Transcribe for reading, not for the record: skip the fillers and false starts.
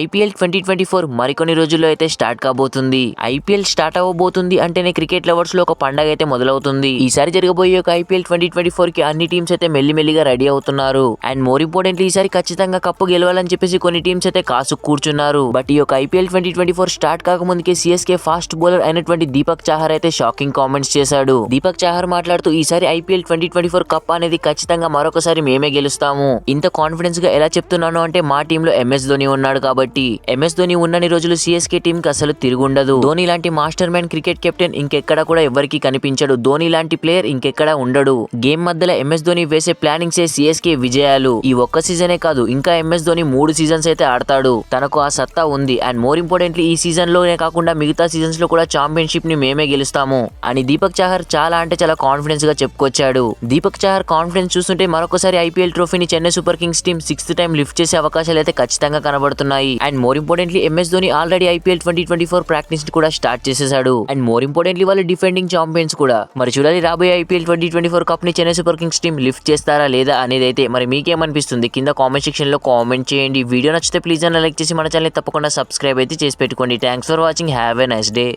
IPL 2024 మరికొన్ని రోజుల్లో అయితే స్టార్ట్ కాబోతుంది. ఐపీఎల్ స్టార్ట్ అవ్వబోతుంది అంటేనే క్రికెట్ లవర్స్ లో ఒక పండగ అయితే మొదలవుతుంది. ఈసారి జరగబోయే ఒక ఐపీఎల్ 2024 కి అన్ని టీమ్స్ అయితే మెల్లిమెల్లిగా రెడీ అవుతున్నారు. అండ్ మోర్ ఇంపార్టెంట్లీ ఈసారి ఖచ్చితంగా కప్పు గెలవాలని చెప్పేసి కొన్ని టీమ్స్ అయితే కాసు కూర్చున్నారు. బట్ ఈ యొక్క ఐపీఎల్ 2024 స్టార్ట్ కాకముందుకే సిఎస్కే ఫాస్ట్ బౌలర్ అయినటువంటి దీపక్ చాహర్ అయితే షాకింగ్ కామెంట్స్ చేశాడు. దీపక్ చాహర్ మాట్లాడుతూ ఈసారి ఐపీఎల్ 2024 కప్ అనేది ఖచ్చితంగా మరొకసారి మేమే గెలుస్తాము. ఇంత కాన్ఫిడెన్స్ గా ఎలా చెప్తున్నాను అంటే మా టీంలో ఎంఎస్ ధోని ఉన్నాడు కాబట్టి. ఎంఎస్ ధోని ఉన్నన్ని రోజులు సిఎస్కే టీం కి అసలు తిరుగుండదు. ధోని లాంటి మాస్టర్ మ్యాన్ క్రికెట్ కెప్టెన్ ఇంకెక్కడ కూడా ఎవరికి కనిపించడు. ధోని లాంటి ప్లేయర్ ఇంకెక్కడా ఉండడు. గేమ్ మధ్యలో ఎంఎస్ ధోని వేసే ప్లానింగ్స్ సిఎస్కే విజయాలు. ఈ ఒక్క సీజనే కాదు, ఇంకా ఎంఎస్ ధోని 3 సీజన్స్ అయితే ఆడతాడు. తనకు ఆ సత్తా ఉంది. అండ్ మోర్ ఇంపార్టెంట్లీ ఈ సీజన్ లోనే కాకుండా మిగతా సీజన్స్ లో కూడా ఛాంపియన్షిప్ ని మేమే గెలుస్తాము అని దీపక్ చాహర్ చాలా అంటే చాలా కాన్ఫిడెన్స్ గా చెప్పుకొచ్చాడు. దీపక్ చాహర్ కాన్ఫిడెన్స్ చూస్తుంటే మరొకసారి ఐపీఎల్ ట్రోఫీని Chennai Super Kings team 6th time lift చేసే అవకాశాలు అయితే ఖచ్చితంగా కనబడుతున్నాయి. And more importantly MS Dhoni already IPL 2024 practice కూడా స్టార్ట్ చేసేసాడు. అండ్ మోర్ ఇంపార్టెంట్లీ వాళ్ళు డిఫెండింగ్ ఛాంపియన్స్ కూడా. మరి చూడాలి రాబోయే ఐపీఎల్ 2024 కప్ ని Chennai Super Kings team lift చేస్తారా లేదా అనేది అయితే. మరి మీకేమనిపిస్తుంది కింద కామెంట్ సెక్షన్ లో కామెంట్ చేయండి. వీడియో నచ్చితే ప్లీజ్ లైక్ చేసి మన ఛానల్ తప్పకుండా సబ్స్క్రైబ్ అయితే చేసి పెట్టుకోండి. Thanks for watching. Have a nice day.